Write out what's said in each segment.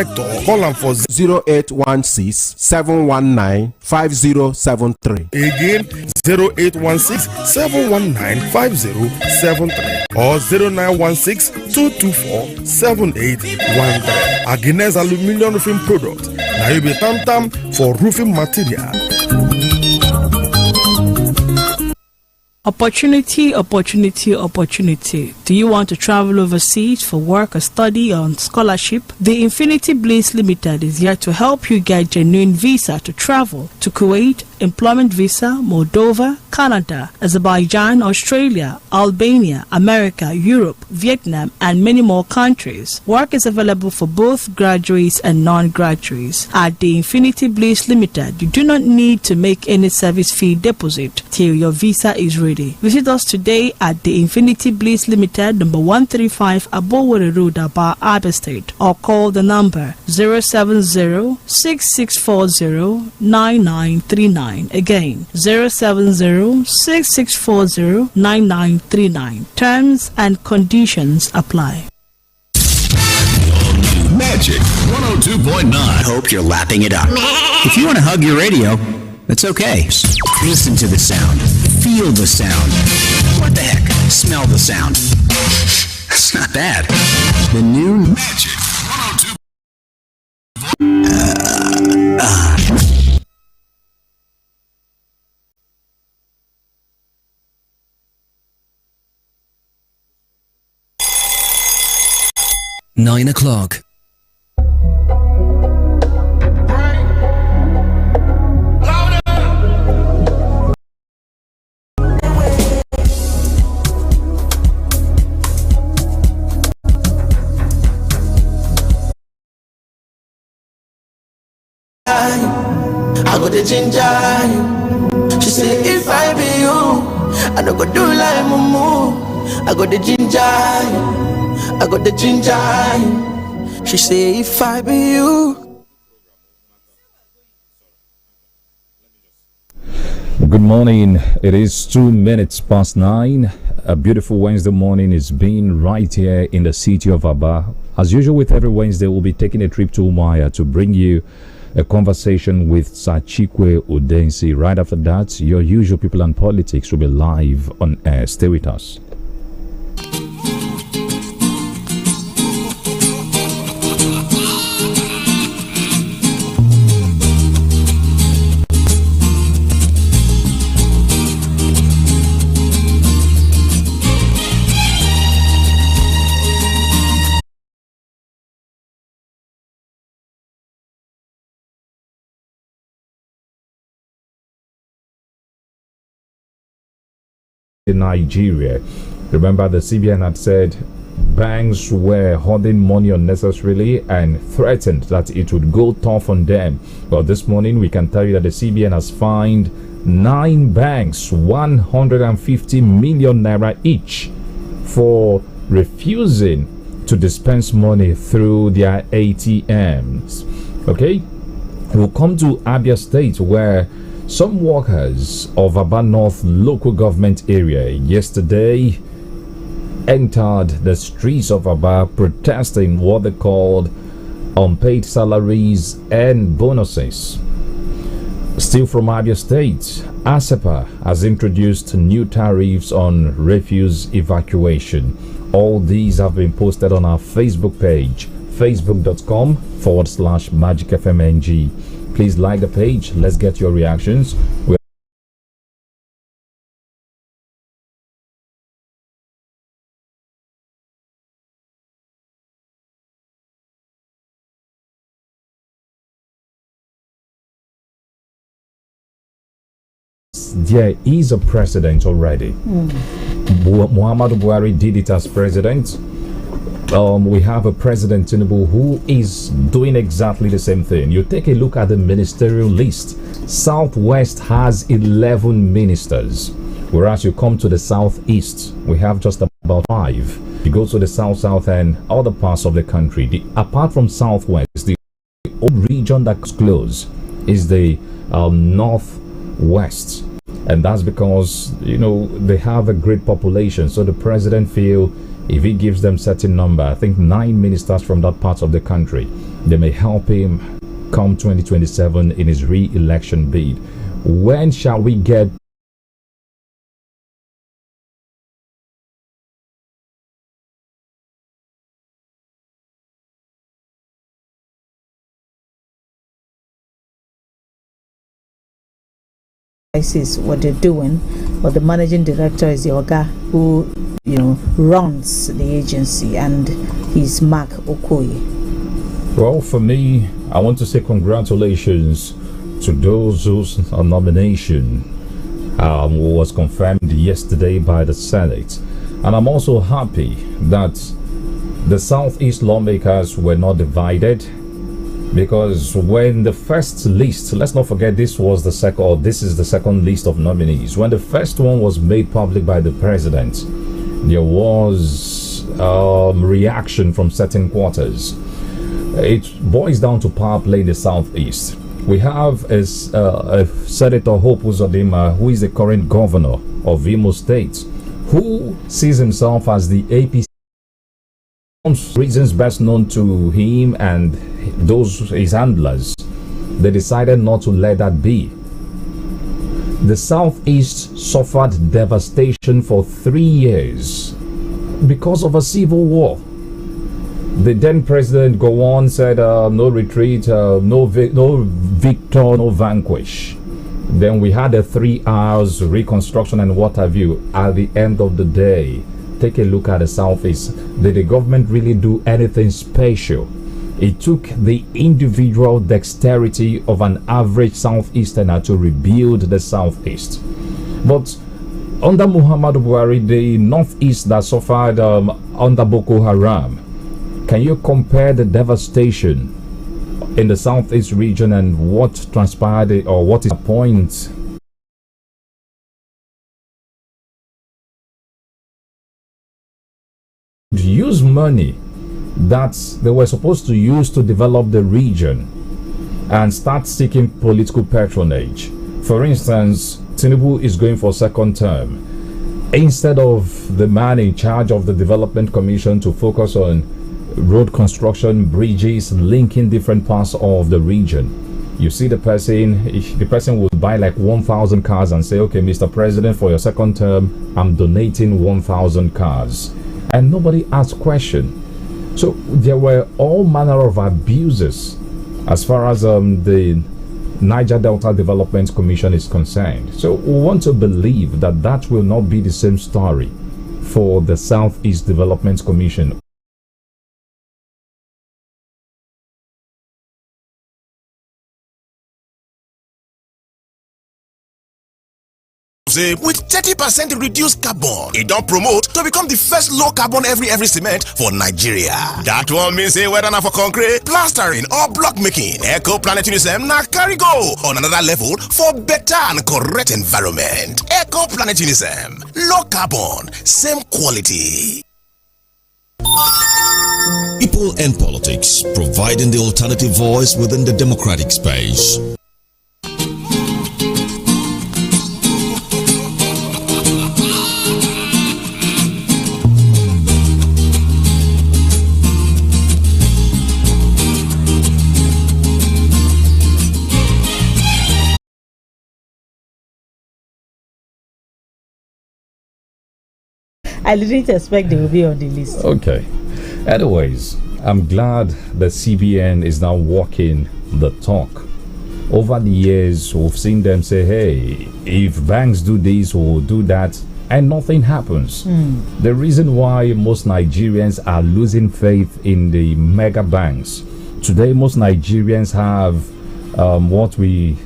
director. Call am for 0816 719 5073. Again, 0816 719 5073 or 0916 224 7813. Agnes Aluminium Roofing Product. Now you be tam for roofing material. Opportunity. Do you want to travel overseas for work or study or on scholarship? The Infinity Bliss Limited is here to help you get genuine visa to travel to Kuwait, employment visa, Moldova, Canada, Azerbaijan, Australia, Albania, America, Europe, Vietnam, and many more countries. Work is available for both graduates and non-graduates. At the Infinity Bliss Limited, you do not need to make any service fee deposit till your visa is ready. Visit us today at the Infinity Bliss Limited, number 135 Abowere Road, Aba, Abia State, or call the number 070-6640-9939. Again, 070-6640-9939. Terms and conditions apply. Magic 102.9. Hope you're lapping it up. If you want to hug your radio, that's okay. Listen to the sound. Feel the sound. What the heck? Smell the sound. That's not bad. The new Magic 102. 9 o'clock. I got the ginger. She say if I be you, I don't go do like mumu. I got the ginger. I got the ginger. She say if I be you. Good morning. It is 2 minutes past 9. A beautiful Wednesday morning is being right here in the city of Aba. As usual with every Wednesday, we'll be taking a trip to Umaya to bring you a conversation with Sachikwe Udensi. Right after that, your usual people and politics will be live on air. Stay with us. In Nigeria, remember the CBN had said banks were hoarding money unnecessarily and threatened that it would go tough on them. Well, this morning we can tell you that the CBN has fined 9 banks 150 million naira each for refusing to dispense money through their ATMs. Okay, we'll come to Abia State, where some workers of Aba North local government area yesterday entered the streets of Aba protesting what they called unpaid salaries and bonuses. Still from Abia State, ASEPA has introduced new tariffs on refuse evacuation. All these have been posted on our Facebook page, facebook.com/MagicFMNG. Please like the page. Let's get your reactions. There is a precedent already. Muhammadu Buhari did it as president. We have a President Tinubu who is doing exactly the same thing. You take a look at the ministerial list. Southwest has 11 ministers, whereas you come to the southeast, we have just about 5. You go to the south and other parts of the country. Apart from southwest, the only region that's close is the northwest, and that's because they have a great population. So the president feel if he gives them certain number, I think 9 ministers from that part of the country, they may help him come 2027 in his re-election bid. When shall we get what they're doing, but the managing director is the Oga who runs the agency, and he's Mark Okoye. Well, for me, I want to say congratulations to those whose nomination was confirmed yesterday by the Senate. And I'm also happy that the Southeast lawmakers were not divided, because when the first list, let's not forget this is the second list of nominees. When the first one was made public by the president, there was reaction from certain quarters. It boils down to power play in the Southeast. We have Senator Hope Uzodinma, who is the current governor of Imo State, who sees himself as the APC. Reasons best known to him and those his handlers, they decided not to let that be. The Southeast suffered devastation for 3 years because of a civil war. The then president go on said no retreat, no victor, no vanquish. Then we had a 3 hours reconstruction and what have you. At the end of the day, take a look at the Southeast. Did the government really do anything special? It took the individual dexterity of an average Southeasterner to rebuild the Southeast. But under Muhammadu Buhari, the Northeast that suffered under Boko Haram, can you compare the devastation in the Southeast region and what transpired, or what is the point? Use money that they were supposed to use to develop the region and start seeking political patronage. For instance, Tinubu is going for second term. Instead of the man in charge of the development commission to focus on road construction, bridges, linking different parts of the region, you see the person will buy like 1,000 cars and say, okay, Mr. President, for your second term, I'm donating 1,000 cars. And nobody asked question. So there were all manner of abuses as far as the Niger Delta Development Commission is concerned. So we want to believe that that will not be the same story for the Southeast Development Commission. With 30% reduced carbon, it don't promote to become the first low carbon every cement for Nigeria. That one means whether not for concrete, plastering or block making, Eco Planet Unisem na carry go on another level for better and correct environment. Eco Planet Unisem, low carbon, same quality. People and politics, providing the alternative voice within the democratic space. I didn't expect they will be on the list. Okay. Anyways, I'm glad the CBN is now walking the talk. Over the years, we've seen them say, hey, if banks do this or do that, and nothing happens. The reason why most Nigerians are losing faith in the mega banks. Today, most Nigerians have what we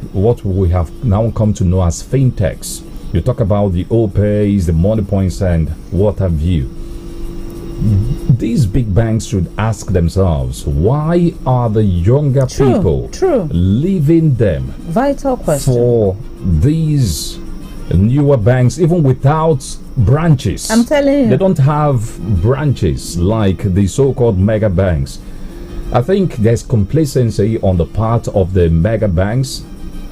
have now come to know as fintechs. You talk about the OPays, the money points, and what have you. These big banks should ask themselves, why are the younger people leaving them? Vital question. For these newer banks, even without branches. I'm telling you. They don't have branches like the so-called mega banks. I think there's complacency on the part of the mega banks.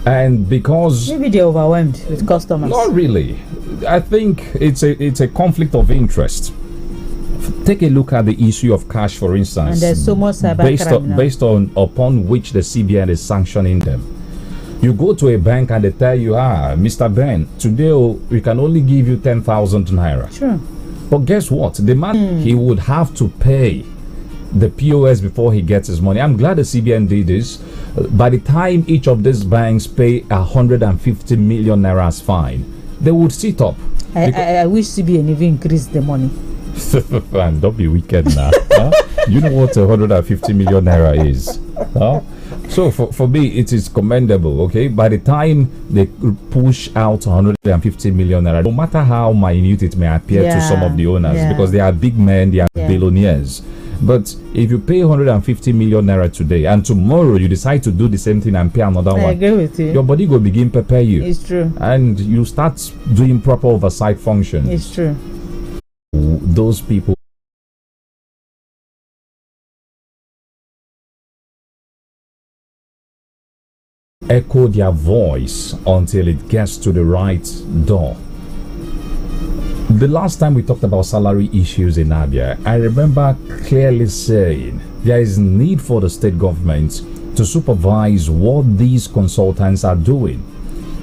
And because maybe they're overwhelmed with customers. Not really. I think it's a conflict of interest. Take a look at the issue of cash, for instance. And there's so much cyber based on upon which the CBN is sanctioning them. You go to a bank and they tell you, Mr. Ben, today we can only give you 10,000 naira. Sure. But guess what? The man, he would have to pay the POS before he gets his money. I'm glad the CBN did this. By the time each of these banks pay 150 million naira as fine, they would sit up. I wish CBN even increased the money. Man, don't be wicked now. You know what 150 million naira is. So for me, it is commendable. Okay, by the time they push out 150 million naira, no matter how minute it may appear to some of the owners, because they are big men, they are billionaires. But if you pay 150 million naira today and tomorrow you decide to do the same thing and pay another one, I agree with you. Your body will begin prepare you. It's true. And you start doing proper oversight functions. It's true. Those people echo their voice until it gets to the right door. The last time we talked about salary issues in Abia, I remember clearly saying there is need for the state government to supervise what these consultants are doing.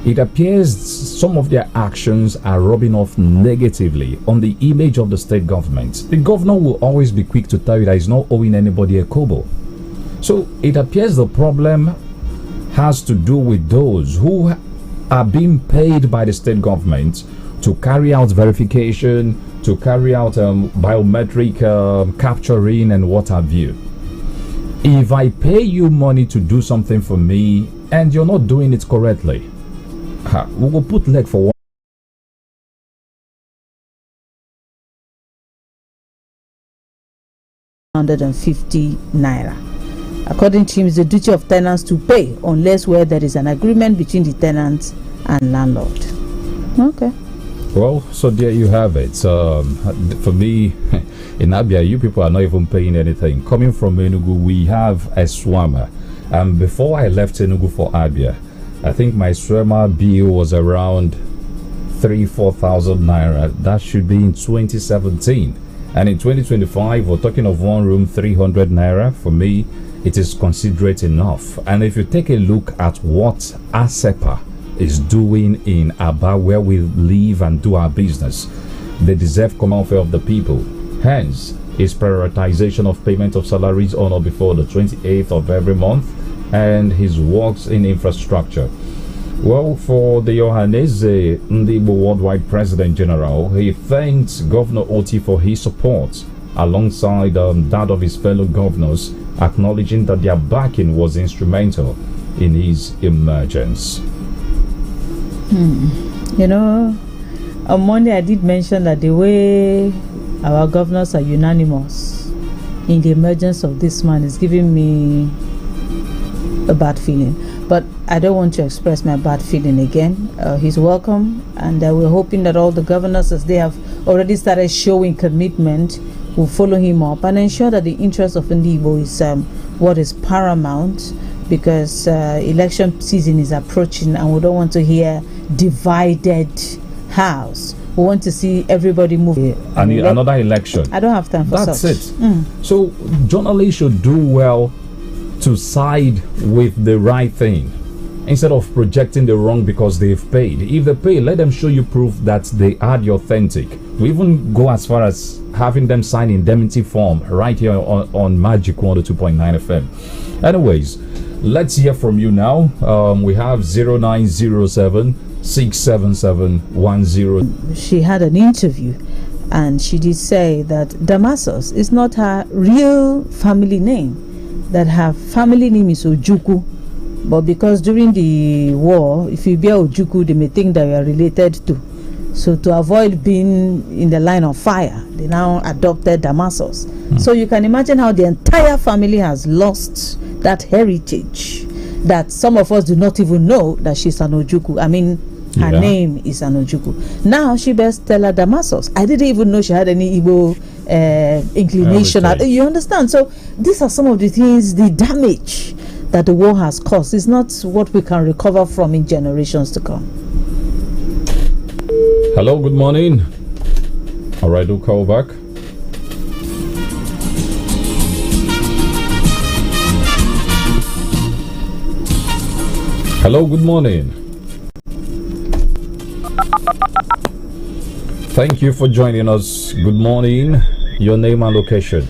It appears some of their actions are rubbing off negatively on the image of the state government. The governor will always be quick to tell you that he's not owing anybody a kobo. So it appears the problem has to do with those who are being paid by the state government to carry out verification, to carry out biometric capturing and what have you. If I pay you money to do something for me and you're not doing it correctly, we will put leg for 150 naira. According to him, it's the duty of tenants to pay unless where there is an agreement between the tenant and landlord. Okay. Well, so there you have it. For me, in Abia, you people are not even paying anything. Coming from Enugu, we have a swammer. And before I left Enugu for Abia, I think my swimmer bill was around 3,000-4,000 naira. That should be in 2017. And in 2025, we're talking of one room, 300 naira. For me, it is considerate enough. And if you take a look at what ASEPA is doing in Aba, where we live and do our business, they deserve common fare of the people. Hence, his prioritization of payment of salaries on or before the 28th of every month, and his works in infrastructure. Well, for the Johanese Ndibo Worldwide President General, he thanks Governor Oti for his support, alongside that of his fellow governors, acknowledging that their backing was instrumental in his emergence. You know, on Monday I did mention that the way our governors are unanimous in the emergence of this man is giving me a bad feeling. But I don't want to express my bad feeling again. He's welcome, and we're hoping that all the governors, as they have already started showing commitment, will follow him up and ensure that the interest of Ndibo is what is paramount, because election season is approaching and we don't want to hear divided house. We want to see everybody move. And another election. I don't have time for That's such. it. So journalists should do well to side with the right thing instead of projecting the wrong because they've paid. If they pay, let them show you proof that they are the authentic. We even go as far as having them sign indemnity form right here on Magic 102.9 FM. Anyways, let's hear from you now. We have 0907 677 10. She had an interview and she did say that Damasus is not her real family name, that her family name is Ojuku, but because during the war, if you bear Ojuku, they may think that you are related to. So to avoid being in the line of fire, they now adopted Damasus. So you can imagine how the entire family has lost that heritage, that some of us do not even know that she's an Ojuku. I mean, her name is an Ojuku. Now she best tell her Damasus. I didn't even know she had any Igbo inclination. You understand? So these are some of the things, the damage that the war has caused. It's not what we can recover from in generations to come. Hello, good morning. All right, do call back. Hello, good morning. Thank you for joining us. Good morning. Your name and location.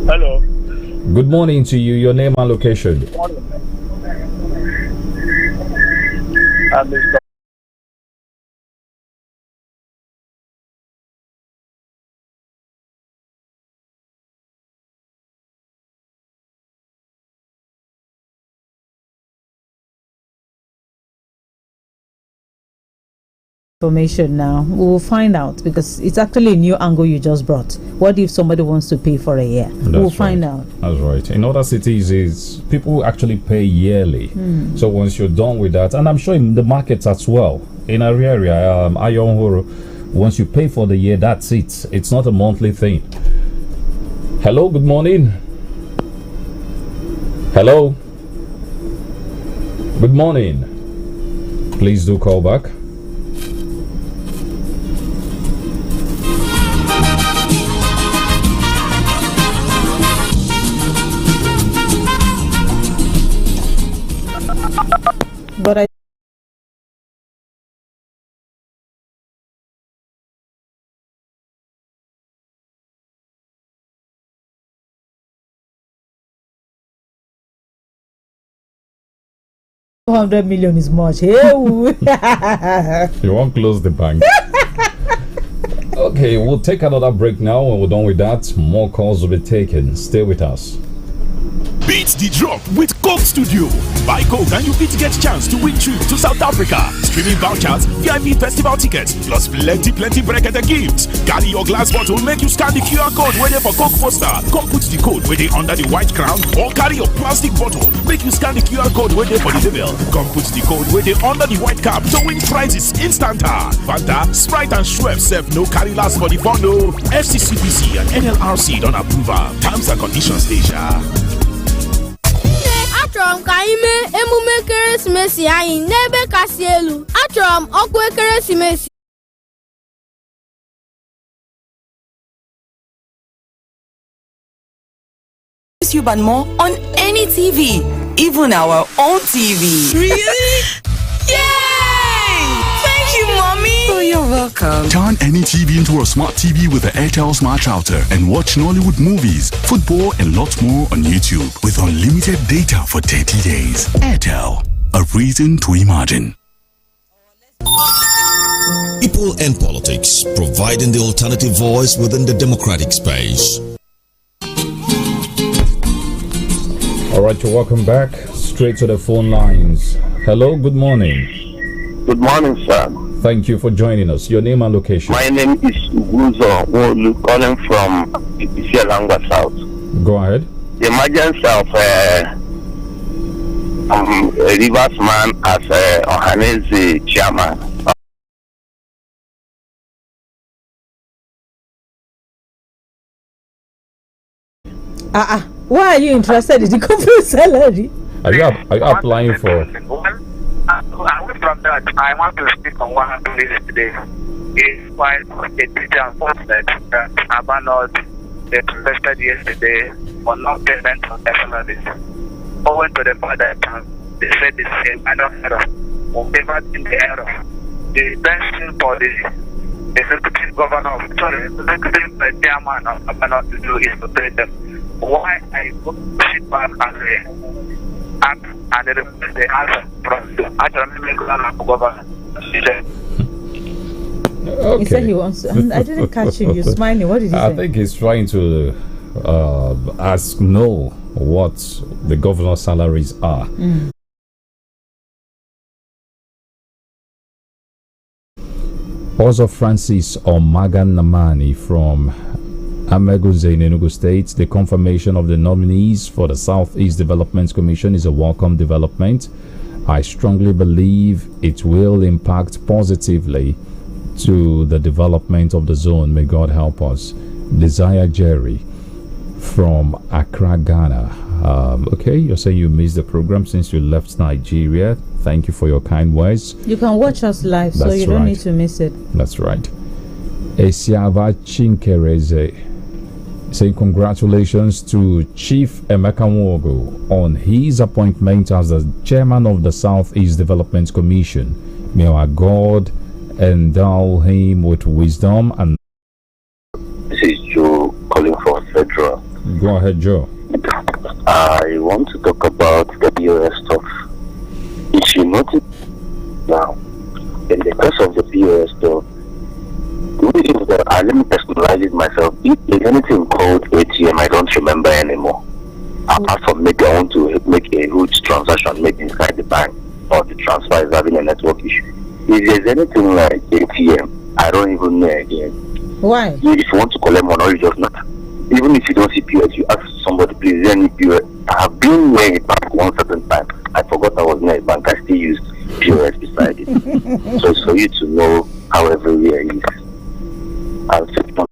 Hello. Good morning to you. Your name and location. Good morning. I'm Mr. Information now. We will find out because it's actually a new angle you just brought. What if somebody wants to pay for a year? We'll find out. That's right. In other cities, is people actually pay yearly. So once you're done with that, and I'm sure in the markets as well, in our area, Ayonhoro, once you pay for the year, that's it. It's not a monthly thing. Hello, good morning. Hello. Good morning. Please do call back. But I 200 million is much. Hey, you won't close the bank. Okay, we'll take another break now. When we're done with that, more calls will be taken. Stay with us. Beat the drop with Coke Studio. Buy Coke and you fit get chance to win trips to South Africa, streaming vouchers, VIP festival tickets, plus plenty bracket gifts. Carry your glass bottle, make you scan the QR code waiting for Coke poster. Come put the code waiting under the white crown, or carry your plastic bottle, make you scan the QR code waiting for the label. Come put the code waiting under the white cap to win prizes instant. Fanta, Sprite and Schweppes serve no carry last for the bundle. FCCPC and NLRC don't approve. Terms and conditions station. Achọrọ m ka anyị mee emume ekeresimesi anyị n'ebe kasị elu. Achọrọ m ọkụ ekeresimesi. YouTube and more on any TV, even our own TV. Really? Yay! Thank you, Mommy. Oh, you're welcome. Turn any TV into a smart TV with the Airtel Smart Router and watch Nollywood movies, football, and lots more on YouTube with unlimited data for 30 days. Airtel, a reason to imagine. People and politics, providing the alternative voice within the democratic space. All right, you're welcome back. Straight to the phone lines. Hello, good morning. Good morning, sir. Thank you for joining us. Your name and location. My name is Uguzo Wolu, calling from Isialanga South. Go ahead. The emergence of a Rivers man as Ohanese chairman. Why are you interested in the company's salary? Are you applying for? I want to speak on one place today. It's quite a bit unfortunate that Abanod they protested yesterday for not payment of their salaries. Owing to the fact that they said the same kind of error, whatever in the error. The best for the executive governor, sorry, executive chairman of Abanod to do is to pay them. Why I go sit back and the request they answer from the actual government. Okay. He said he wants to, I didn't catch him. You're smiling. What did he say? I think he's trying to ask what the governor's salaries are. Also, Francis Omagan Namani from Ameguze in Enugu State, the confirmation of the nominees for the Southeast Development Commission is a welcome development. I strongly believe it will impact positively to the development of the zone. May God help us. Desire Jerry from Accra, Ghana. Okay, you're saying you missed the program since you left Nigeria. Thank you for your kind words. You can watch us live, so you don't need to miss it. That's right. Esiava Chinkereze saying congratulations to Chief Emeka Nwogo on his appointment as the chairman of the Southeast Development Commission. May our God endow him with wisdom. And this is Joe calling for Federal. Go ahead, Joe. I want to talk about the POS stuff. If you notice now, in the case of the POS stuff, let me personalize it myself. If there's anything called ATM, I don't remember anymore. Apart from maybe I want to make a huge transaction made inside the bank, or the transfer is having a network issue. If there's anything like ATM, I don't even know again. Why? If you want to collect money, you just not. Even if you don't see POS, you ask somebody, please, is there any POS? I have been near a bank one certain time. I forgot I was near a bank. I still used POS beside it. So it's for you to know how everywhere is. I'll take them.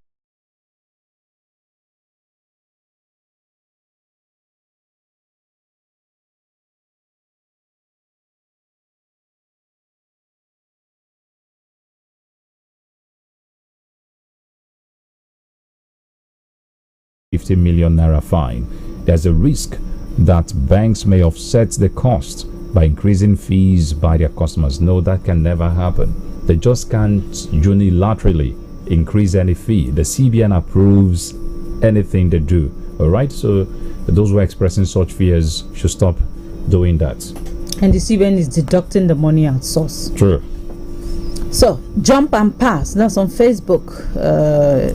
$50 million fine. There's a risk that banks may offset the cost by increasing fees by their customers. No, that can never happen. They just can't unilaterally increase any fee. The CBN approves anything they do. All right, so those who are expressing such fears should stop doing that. And the CBN is deducting the money at source. True. So, jump and pass. That's on Facebook.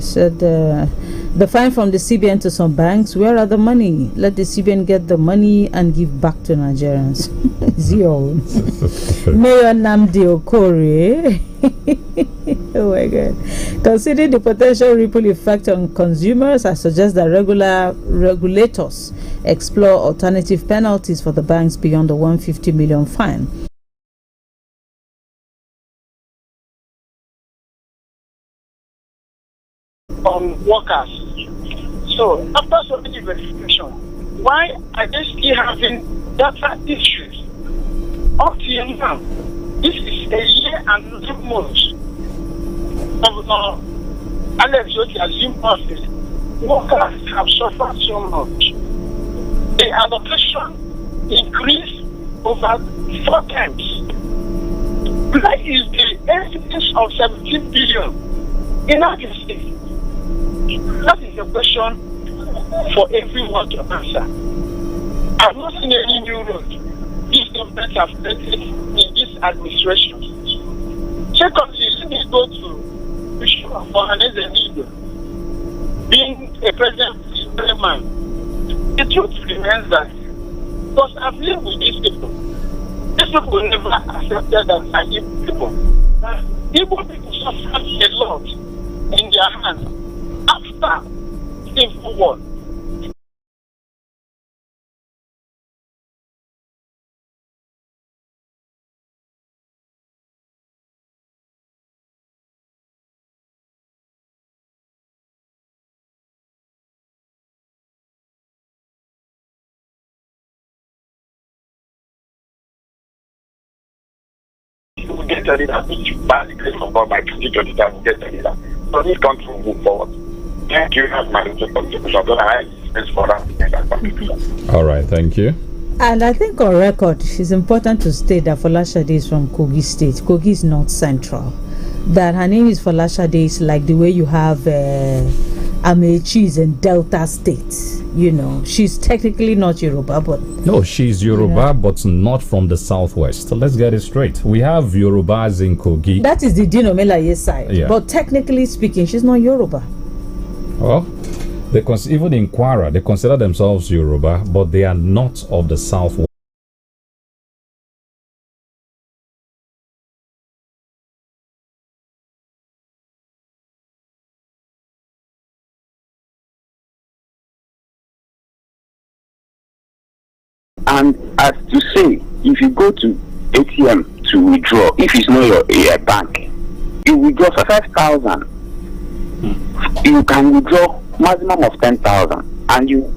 Said the fine from the CBN to some banks. Where are the money? Let the CBN get the money and give back to Nigerians. Zero. Mayor Namdi Okore. Oh my God. Considering the potential ripple effect on consumers, I suggest that regulators explore alternative penalties for the banks beyond the 150 million fine. On workers. So after so many verification, why are they still having data issues? Up till now, this is a year and 2 months. Governor Alex Yoti assumed office. Workers have suffered so much. The allocation increased over 4 times. Where is the evidence of 17 billion in our state? That is a question for everyone to answer. I've not seen any new road these governments have created in this administration. Secondly, let me go to Bishop of being a president man. The truth remains that because I've lived with these people never accepted that I Igbo people. Igbo people suffered a lot in their hands after Civil War. You will get a leader which by the grace of God by 2025 will get a leader. So this country will move forward. Thank you. Have my contribution. All right, thank you. And I think on record, it's important to state that Folashade is from Kogi State. Kogi is not central. That her name is Folashade is like the way you have Amechi is in Delta State. You know, she's technically not Yoruba, but... No, she's Yoruba, but not from the southwest. So let's get it straight. We have Yorubas in Kogi. That is the Dinomelaye side. Yeah. But technically speaking, she's not Yoruba. Well, even in Kwara, they consider themselves Yoruba, but they are not of the southwest. And as to say, if you go to ATM to withdraw, if it's not your bank, you withdraw for 5,000. You can withdraw maximum of 10,000, and you.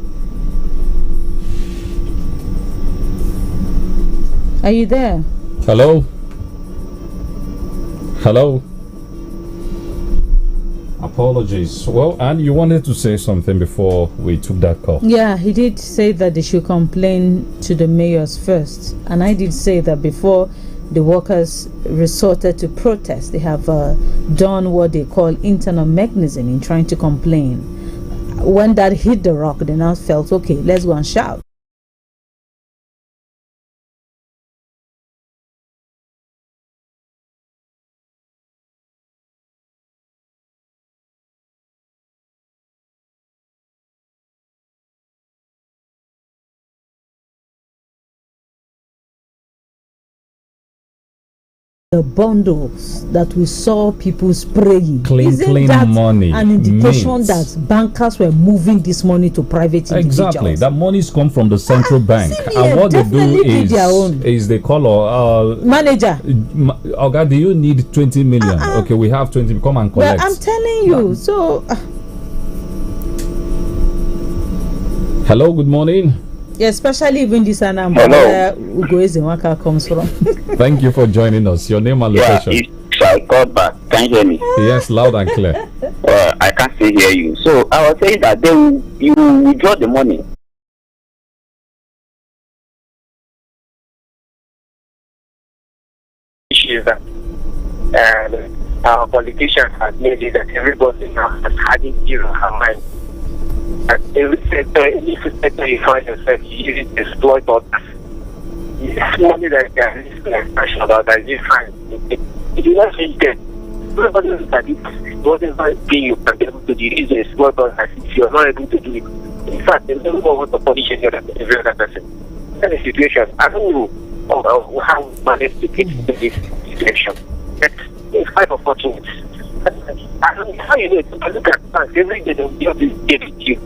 Are you there? Hello. Hello. Apologies. Well, and you wanted to say something before we took that call. Yeah, he did say that they should complain to the mayors first. And I did say that before the workers resorted to protest, they have done what they call internal mechanism in trying to complain. When that hit the rock, they now felt, okay, let's go and shout. The bundles that we saw people spraying, clean that money, an indication that bankers were moving this money to private individuals? Exactly, that money's come from the central bank, and what they do is they call manager. Okay, do you need 20 million? Okay, we have 20. Come and collect. Well, I'm telling you. So, hello, good morning. Yeah, especially when this number where Ugoeziwaka comes from. Thank you for joining us. Your name and location. Yeah, I called back. Can you hear me? Yes, loud and clear. I can't still hear you. So I was saying that then you withdraw the money. Issues that our politicians have made it that everybody now has had it in her mind. At every sector you find yourself, you use it to exploit others. It's money that is passionate about that you find. If you not think that everybody knows that it whatever thing you can be able to do is to exploit others if you're not able to do it. In fact, there's no more to punish every other person. In the situation, I don't know how we managed to get into this situation. It's quite unfortunate. I don't know how you know it. Look at banks, every day they'll give it to you.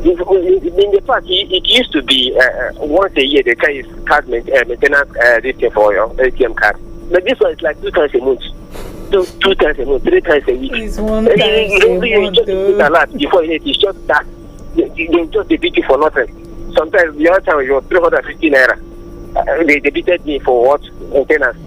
In the past, it used to be once a year they can use card maintenance for your ATM card. But this one is like 2 times a month. 2 times a month, 3 times a week. It's 1 time a month. Before it's just that. They just debit you for nothing. Sometimes the other time it was 350 naira. They debited me for what? Maintenance.